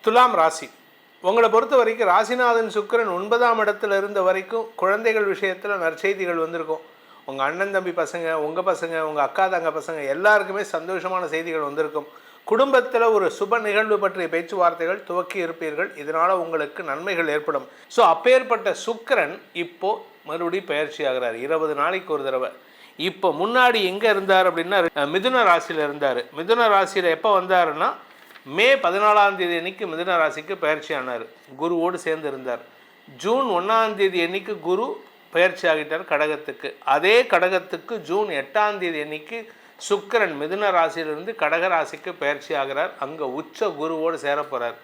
துலாம் ராசி. உங்களை பொறுத்த வரைக்கும் ராசிநாதன் சுக்கிரன் 9ஆம் இடத்துல இருந்த வரைக்கும் குழந்தைகள் விஷயத்தில் நற்செய்திகள் வந்திருக்கும். உங்கள் அண்ணன் தம்பி பசங்க, உங்கள் பசங்க, உங்கள் அக்கா தங்க பசங்க எல்லாருக்குமே சந்தோஷமான செய்திகள் வந்திருக்கும். குடும்பத்தில் ஒரு சுப நிகழ்வு பற்றிய பேச்சுவார்த்தைகள் துவக்கி இருப்பீர்கள். இதனால் உங்களுக்கு நன்மைகள் ஏற்படும். ஸோ அப்பேற்பட்ட சுக்கிரன் இப்போது மறுபடியும் பயிற்சி ஆகிறார் 20 நாளைக்கு ஒரு தடவை. இப்போ முன்னாடி எங்கே இருந்தார் அப்படின்னா மிதுன ராசியில் இருந்தார். மிதுன ராசியில் எப்போ வந்தாருன்னா மே 14ஆம் தேதி அன்னைக்கு மிதுன ராசிக்கு பயிற்சி ஆனார். குருவோடு சேர்ந்து இருந்தார். ஜூன் 1ஆம் தேதி அன்னைக்கு குரு பயிற்சி ஆகிட்டார் கடகத்துக்கு. அதே கடகத்துக்கு ஜூன் 8ஆம் தேதி அன்னைக்கு சுக்கிரன் மிதுன ராசியிலிருந்து கடக ராசிக்கு பயிற்சி ஆகிறார். அங்கே உச்ச குருவோடு சேர போகிறார்.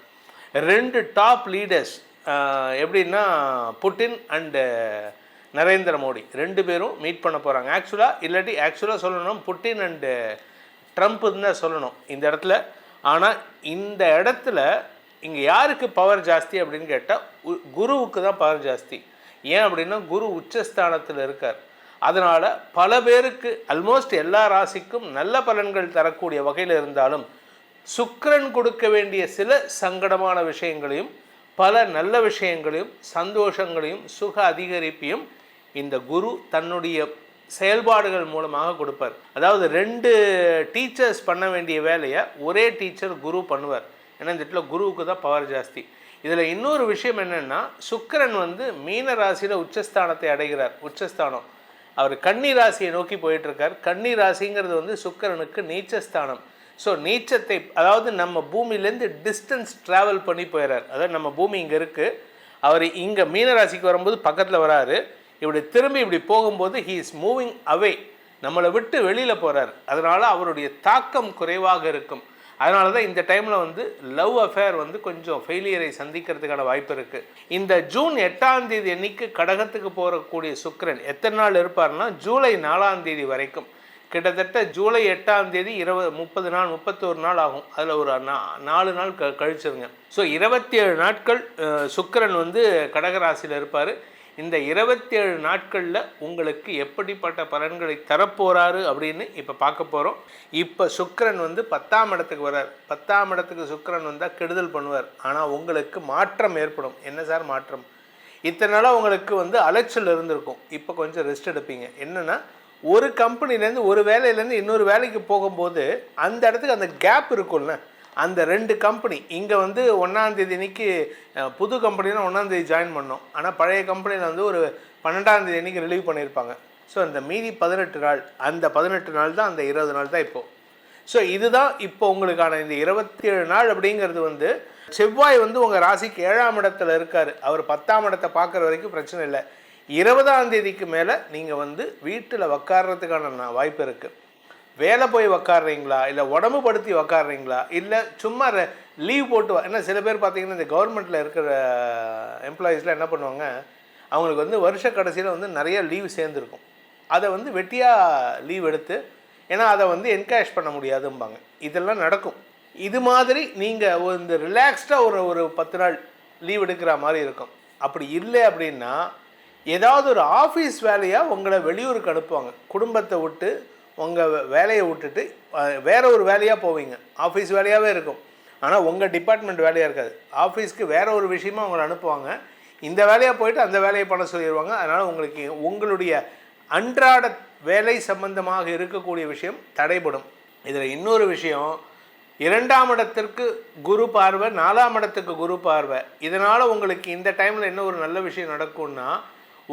2 டாப் லீடர்ஸ் எப்படின்னா புட்டின் அண்டு நரேந்திர மோடி 2 பேரும் மீட் பண்ண போகிறாங்க. ஆக்சுவலாக சொல்லணும் புட்டின் அண்டு ட்ரம்ப்புன்னு தான் சொல்லணும் இந்த இடத்துல. ஆனால் இந்த இடத்துல இங்கே யாருக்கு பவர் ஜாஸ்தி அப்படின்னு கேட்டால் குருவுக்கு தான் பவர் ஜாஸ்தி. ஏன் அப்படின்னா குரு உச்சஸ்தானத்தில் இருக்கார். அதனால் பல பேருக்கு ஆல்மோஸ்ட் எல்லா ராசிக்கும் நல்ல பலன்கள் தரக்கூடிய வகையில் இருந்தாலும் சுக்கிரன் கொடுக்க வேண்டிய சில சங்கடமான விஷயங்களையும் பல நல்ல விஷயங்களையும் சந்தோஷங்களையும் சுக அதிகரிப்பையும் இந்த குரு தன்னுடைய செயல்பாடுகள் மூலமாக கொடுப்பார். அதாவது 2 டீச்சர்ஸ் பண்ண வேண்டிய வேலையை ஒரே டீச்சர் குரு பண்ணுவார். ஏன்னா இந்த இடத்துல குருவுக்கு தான் பவர் ஜாஸ்தி. இதில் இன்னொரு விஷயம் என்னென்னா சுக்கிரன் மீன ராசியில் உச்சஸ்தானத்தை அடைகிறார். உச்சஸ்தானம் அவர் கன்னி ராசியை நோக்கி போயிட்டுருக்கார். கன்னி ராசிங்கிறது சுக்கிரனுக்கு நீச்சஸ்தானம். ஸோ நீச்சத்தை அதாவது நம்ம பூமியிலேருந்து டிஸ்டன்ஸ் ட்ராவல் பண்ணி போயிடுறார். அதாவது நம்ம பூமி இங்கே இருக்குது, அவர் இங்கே மீன ராசிக்கு வரும்போது பக்கத்தில் வராரு. இப்படி திரும்பி இப்படி போகும்போது ஹீ இஸ் மூவிங் அவே, நம்மளை விட்டு வெளியில் போகிறார். அதனால் அவருடைய தாக்கம் குறைவாக இருக்கும். அதனால தான் இந்த டைமில் லவ் அஃபேர் கொஞ்சம் ஃபெயிலியரை சந்திக்கிறதுக்கான வாய்ப்பு இருக்குது. இந்த ஜூன் 8ஆம் தேதி அன்னைக்கு கடகத்துக்கு போகக்கூடிய சுக்கிரன் எத்தனை நாள் இருப்பார்னா ஜூலை 4ஆம் தேதி வரைக்கும். கிட்டத்தட்ட ஜூலை 8ஆம் தேதி 30 நாள் 31 நாள் ஆகும். அதில் ஒரு 4 நாள் கழிச்சிருங்க. ஸோ 27 நாட்கள் சுக்கிரன் கடகராசியில் இருப்பார். இந்த 27 நாட்களில் உங்களுக்கு எப்படிப்பட்ட பலன்களை தரப்போகிறாரு அப்படின்னு இப்போ பார்க்க போகிறோம். இப்போ சுக்கிரன் 10ஆம் இடத்துக்கு வர்றார். 10ஆம் இடத்துக்கு சுக்கிரன் வந்தால் கெடுதல் பண்ணுவார். ஆனால் உங்களுக்கு மாற்றம் ஏற்படும். என்ன சார் மாற்றம்? இத்தனை நாளாக உங்களுக்கு அலைச்சல் இருந்திருக்கும். இப்போ கொஞ்சம் ரெஸ்ட் எடுப்பீங்க. என்னென்னா ஒரு கம்பெனிலேருந்து ஒரு வேலையிலேருந்து இன்னொரு வேலைக்கு போகும்போது அந்த இடத்துக்கு அந்த கேப் இருக்கும்ல, அந்த 2 கம்பெனி இங்கே 1ஆம் தேதி அன்றைக்கி புது கம்பெனியில் 1ஆம் தேதி ஜாயின் பண்ணோம். ஆனால் பழைய கம்பெனியில் ஒரு 12ஆம் தேதி அன்றைக்கி ரிலீவ் பண்ணியிருப்பாங்க. ஸோ அந்த மீதி 18 நாள், அந்த 18 நாள் தான் அந்த 20 நாள் தான் இப்போது. ஸோ இதுதான் இப்போ உங்களுக்கான இந்த 27 நாள் அப்படிங்கிறது செவ்வாய் உங்கள் ராசிக்கு 7ஆம் இடத்துல இருக்கார். அவர் 10ஆம் இடத்தை பார்க்குற வரைக்கும் பிரச்சனை இல்லை. 20ஆம் தேதிக்கு மேலே நீங்கள் வீட்டில் உக்காடுறதுக்கான வாய்ப்பு இருக்குது. வேலை போய் உக்காடுறீங்களா, இல்லை உடம்பு படுத்தி உக்காடுறீங்களா, இல்லை சும்மா லீவ் போட்டு ஏன்னா சில பேர் பார்த்திங்கன்னா இந்த கவர்மெண்ட்டில் இருக்கிற எம்ப்ளாயீஸ்லாம் என்ன பண்ணுவாங்க, அவங்களுக்கு வருஷ கடைசியில் நிறைய லீவ் சேர்ந்துருக்கும். அதை வெட்டியாக லீவ் எடுத்து ஏன்னா அதை என்கேஷ் பண்ண முடியாதும்பாங்க. இதெல்லாம் நடக்கும். இது மாதிரி நீங்கள் இந்த ரிலாக்ஸ்டாக ஒரு 10 நாள் லீவ் எடுக்கிற மாதிரி இருக்கும். அப்படி இல்லை அப்படின்னா ஏதாவது ஒரு ஆஃபீஸ் வேலையாக உங்களை வெளியூருக்கு அனுப்புவாங்க. குடும்பத்தை விட்டு உங்கள் வேலையை விட்டுட்டு வேறு ஒரு வேலையாக போவீங்க. ஆஃபீஸ் வேலையாகவே இருக்கும், ஆனால் உங்கள் டிபார்ட்மெண்ட் வேலையாக இருக்காது. ஆஃபீஸ்க்கு வேறு ஒரு விஷயமா உங்களை அனுப்புவாங்க. இந்த வேலையாக போயிட்டு அந்த வேலையை பண்ண சொல்லிடுவாங்க. அதனால் உங்களுக்கு உங்களுடைய அன்றாட வேலை சம்பந்தமாக இருக்கக்கூடிய விஷயம் தடைபடும். இதில் இன்னொரு விஷயம், 2ஆம் இடத்திற்கு குரு பார்வை, 4ஆம் இடத்துக்கு குரு பார்வை. இதனால் உங்களுக்கு இந்த டைமில் என்ன ஒரு நல்ல விஷயம் நடக்கும்னா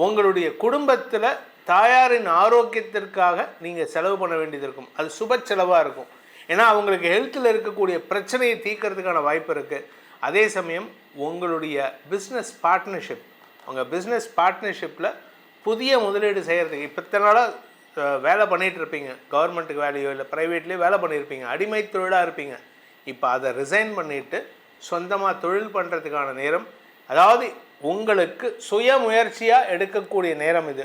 உங்களுடைய குடும்பத்தில் தாயாரின் ஆரோக்கியத்திற்காக நீங்கள் செலவு பண்ண வேண்டியது இருக்கும். அது சுப செலவாக இருக்கும். ஏன்னா அவங்களுக்கு ஹெல்த்தில் இருக்கக்கூடிய பிரச்சனையை தீர்க்கறதுக்கான வாய்ப்பு இருக்குது. அதே சமயம் உங்களுடைய பிஸ்னஸ் பார்ட்னர்ஷிப், உங்கள் பிஸ்னஸ் பார்ட்னர்ஷிப்பில் புதிய முதலீடு செய்கிறதுக்கு இப்போ இத்தனை நாளாக வேலை பண்ணிகிட்ருப்பீங்க. கவர்மெண்ட்டுக்கு வேலையோ இல்லை ப்ரைவேட்லேயோ வேலை பண்ணியிருப்பீங்க, அடிமை தொழிலாக இருப்பீங்க. இப்போ அதை ரிசைன் பண்ணிவிட்டு சொந்தமாக தொழில் பண்ணுறதுக்கான நேரம், அதாவது உங்களுக்கு சுயமுயற்சியாக எடுக்கக்கூடிய நேரம் இது.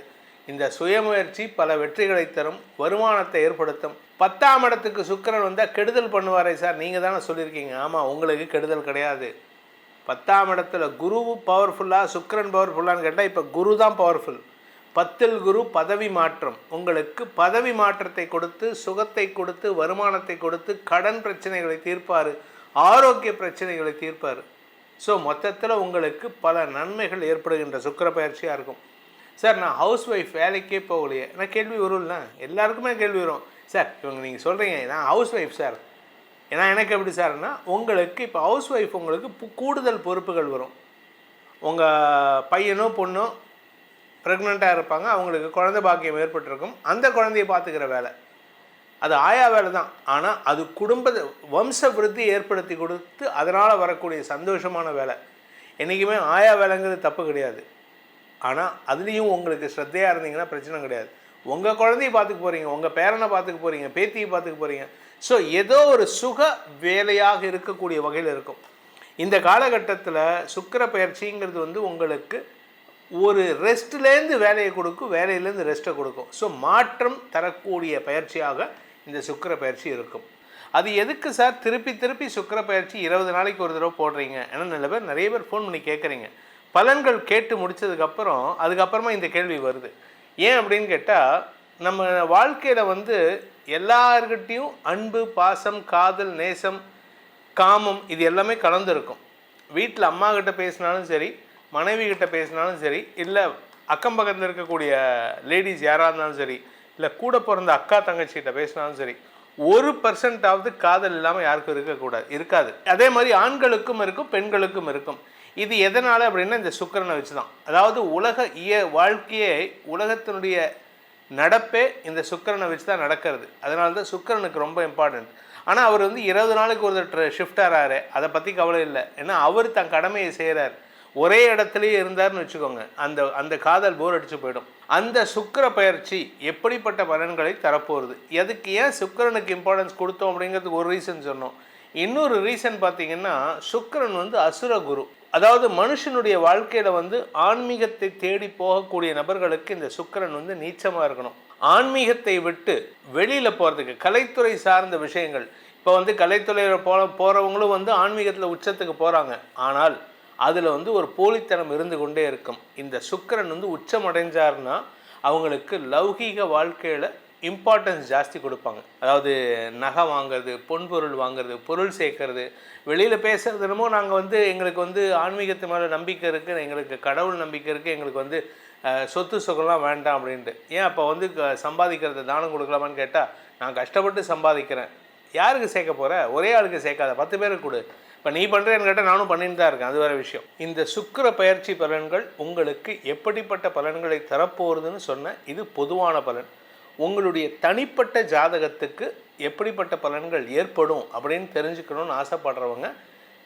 இந்த சுயமுயற்சி பல வெற்றிகளை தரும், வருமானத்தை ஏற்படுத்தும். 10ஆம் இடத்துக்கு சுக்கிரன் வந்தால் கெடுதல் பண்ணுவாரே சார், நீங்கள் தானே சொல்லியிருக்கீங்க. ஆமாம், உங்களுக்கு கெடுதல் கிடையாது. 10ஆம் இடத்துல குரு பவர்ஃபுல்லாக சுக்கிரன் பவர்ஃபுல்லான்னு கேட்டால் இப்போ குரு தான் பவர்ஃபுல். 10ல் குரு பதவி மாற்றம், உங்களுக்கு பதவி மாற்றத்தை கொடுத்து சுகத்தை கொடுத்து வருமானத்தை கொடுத்து கடன் பிரச்சனைகளை தீர்ப்பார். ஆரோக்கிய பிரச்சனைகளை தீர்ப்பார். ஸோ மொத்தத்தில் உங்களுக்கு பல நன்மைகள் ஏற்படுகின்ற சுக்கிர பயிற்சியாக இருக்கும். சார் நான் ஹவுஸ் ஒய்ஃப், வேலைக்கே போகலையே, நான் கேள்வி வரும்ல, எல்லாருக்குமே கேள்வி வரும். சார் இவங்க நீங்கள் சொல்கிறீங்க நான் ஹவுஸ் ஒய்ஃப் சார், ஏன்னா எனக்கு எப்படி சார்னா, உங்களுக்கு இப்போ ஹவுஸ் ஒய்ஃப் உங்களுக்கு கூடுதல் பொறுப்புகள் வரும். உங்கள் பையனோ பொண்ணோ ப்ரெக்னெண்ட்டாக இருப்பாங்க, அவங்களுக்கு குழந்தை பாக்கியம் ஏற்பட்டிருக்கும், அந்த குழந்தையை பார்த்துக்கிற வேலை அது ஆயா வேலை தான். ஆனால் அது குடும்ப வம்ச விருத்தி ஏற்படுத்தி கொடுத்து அதனால் வரக்கூடிய சந்தோஷமான வேலை. என்றைக்குமே ஆயா வேலைங்கிறது தப்பு கிடையாது. ஆனால் அதுலேயும் உங்களுக்கு ஸ்ரத்தையாக இருந்தீங்கன்னா பிரச்சனை கிடையாது. உங்கள் குழந்தையை பார்த்துக்க போகிறீங்க, உங்கள் பேரனை பார்த்துக்க போகிறீங்க, பேத்தியை பார்த்துக்க போகிறீங்க. ஸோ ஏதோ ஒரு சுக வேலையாக இருக்கக்கூடிய வகையில் இருக்கும். இந்த காலகட்டத்தில் சுக்கிர பயிற்சிங்கிறது வந்து உங்களுக்கு ஒரு ரெஸ்ட்லேருந்து வேலையை கொடுக்கும், வேலையிலேருந்து ரெஸ்ட்டை கொடுக்கும். ஸோ மாற்றம் தரக்கூடிய பயிற்சியாக இந்த சுக்கிர பயிற்சி இருக்கும். அது எதுக்கு சார் திருப்பி திருப்பி சுக்கிர பயிற்சி 20 நாளைக்கு ஒரு தடவை போடுறீங்க? ஏன்னா நிறைய பேர் ஃபோன் பண்ணி கேட்குறீங்க. பலன்கள் கேட்டு முடித்ததுக்கப்புறம் அதுக்கப்புறமா இந்த கேள்வி வருது. ஏன் அப்படின்னு கேட்டால், நம்ம வாழ்க்கையில் வந்து எல்லார்கிட்டையும் அன்பு, பாசம், காதல், நேசம், காமம் இது எல்லாமே கலந்துருக்கும். வீட்டில் அம்மா கிட்ட பேசினாலும் சரி, மனைவி கிட்ட பேசினாலும் சரி, இல்லை அக்கம் பக்கத்தில் இருக்கக்கூடிய லேடிஸ் யாராக இருந்தாலும் சரி, இல்லை கூட பிறந்த அக்கா தங்கச்சிகிட்ட பேசினாலும் சரி, 1% காதல் இல்லாமல் யாருக்கும் இருக்காது. அதே மாதிரி ஆண்களுக்கும் இருக்கும், பெண்களுக்கும் இருக்கும். இது எதனால் அப்படின்னா இந்த சுக்கிரனை வச்சு தான். அதாவது வாழ்க்கையே, உலகத்தினுடைய நடப்பே இந்த சுக்கிரனை வச்சு தான் நடக்கிறது. அதனால தான் சுக்கிரனுக்கு ரொம்ப இம்பார்ட்டன்ட். ஆனால் அவர் வந்து 20 நாளைக்கு ஒரு ஷிஃப்ட் ஆகிறாரு, அதை பற்றி கவலை இல்லை. ஏன்னா அவர் தன் கடமையை செய்கிறார். ஒரே இடத்துலையே இருந்தார்னு வச்சுக்கோங்க, அந்த காதல் போர் அடித்து போயிடும். அந்த சுக்கிர பயிற்சி எப்படிப்பட்ட பலன்களை தரப்போகுது, எதுக்கு ஏன் சுக்கிரனுக்கு இம்பார்ட்டன்ஸ் கொடுத்தோம் அப்படிங்கிறதுக்கு ஒரு ரீசன் சொன்னோம். இன்னொரு ரீசன் பார்த்தீங்கன்னா, சுக்கிரன் வந்து அசுர குரு. அதாவது மனுஷனுடைய வாழ்க்கையில் வந்து ஆன்மீகத்தை தேடி போகக்கூடிய நபர்களுக்கு இந்த சுக்கிரன் வந்து நீச்சமாக இருக்கணும். ஆன்மீகத்தை விட்டு வெளியில் போகிறதுக்கு, கலைத்துறை சார்ந்த விஷயங்கள், இப்போ வந்து கலைத்துறையில் போகிறவங்களும் வந்து ஆன்மீகத்தில் உச்சத்துக்கு போகிறாங்க. ஆனால் அதில் வந்து ஒரு போலித்தனம் இருந்து கொண்டே இருக்கும். இந்த சுக்கிரன் வந்து உச்சம் அடைஞ்சார்னா அவங்களுக்கு லௌகீக வாழ்க்கையில் இம்பார்ட்டன்ஸ் ஜாஸ்தி கொடுப்பாங்க. அதாவது நகை வாங்கிறது, பொன்பொருள் வாங்கிறது, பொருள் சேர்க்கறது, வெளியில் பேசுகிறது. என்னமோ நாங்கள் வந்து எங்களுக்கு வந்து ஆன்மீகத்து மேலே நம்பிக்கை இருக்குது, எங்களுக்கு கடவுள் நம்பிக்கை இருக்குது, எங்களுக்கு வந்து சொத்து சுகம்லாம் வேண்டாம் அப்படின்ட்டு. ஏன் அப்போ வந்து சம்பாதிக்கிறத தானம் கொடுக்கலாமான்னு கேட்டால், நான் கஷ்டப்பட்டு சம்பாதிக்கிறேன், யாருக்கு சேர்க்க போகிற, ஒரே ஆளுக்கு சேர்க்காத, 10 பேருக்கு கொடு. இப்போ நீ பண்ணுறேன்னு கேட்டால் நானும் பண்ணிட்டு தான் இருக்கேன், அது வேறு விஷயம். இந்த சுக்கிர பயிற்சி பலன்கள் உங்களுக்கு எப்படிப்பட்ட பலன்களை தரப்போகுதுன்னு சொன்ன இது பொதுவான பலன். உங்களுடைய தனிப்பட்ட ஜாதகத்துக்கு எப்படிப்பட்ட பலன்கள் ஏற்படும் அப்படின்னு தெரிஞ்சுக்கணும்னு ஆசைப்படுறவங்க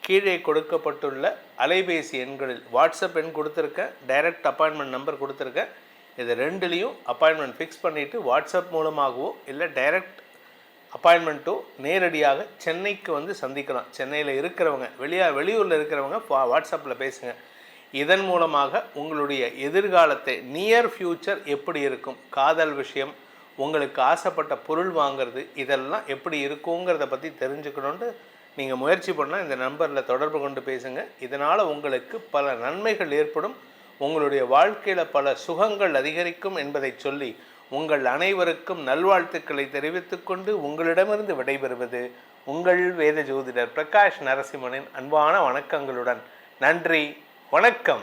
கீழே கொடுக்கப்பட்டுள்ள அலைபேசி எண்களில் வாட்ஸ்அப் எண் கொடுத்துருக்கேன், டைரக்ட் அப்பாயின்மெண்ட் நம்பர் கொடுத்துருக்கேன். இது ரெண்டுலேயும் அப்பாயின்மெண்ட் ஃபிக்ஸ் பண்ணிவிட்டு வாட்ஸ்அப் மூலமாகவோ இல்லை டைரக்ட் அப்பாயின்மெண்ட்டோ நேரடியாக சென்னைக்கு வந்து சந்திக்கலாம். சென்னையில் இருக்கிறவங்க, வெளியூரில் இருக்கிறவங்க வாட்ஸ்அப்பில் பேசுங்க. இதன் மூலமாக உங்களுடைய எதிர்காலத்தை, நியர் ஃப்யூச்சர் எப்படி இருக்கும், காதல் விஷயம், உங்களுக்கு ஆசைப்பட்ட பொருள் வாங்கிறது, இதெல்லாம் எப்படி இருக்குங்கிறத பற்றி தெரிஞ்சுக்கணுன்ட்டு நீங்கள் முயற்சி பண்ணால் இந்த நம்பரில் தொடர்பு கொண்டு பேசுங்க. இதனால் உங்களுக்கு பல நன்மைகள் ஏற்படும், உங்களுடைய வாழ்க்கையில் பல சுகங்கள் அதிகரிக்கும் என்பதை சொல்லி உங்கள் அனைவருக்கும் நல்வாழ்த்துக்களை தெரிவித்துக்கொண்டு உங்களிடமிருந்து விடைபெறுவது உங்கள் வேத ஜோதிடர் பிரகாஷ் நரசிம்மனின் அன்பான வணக்கங்களுடன். நன்றி, வணக்கம்.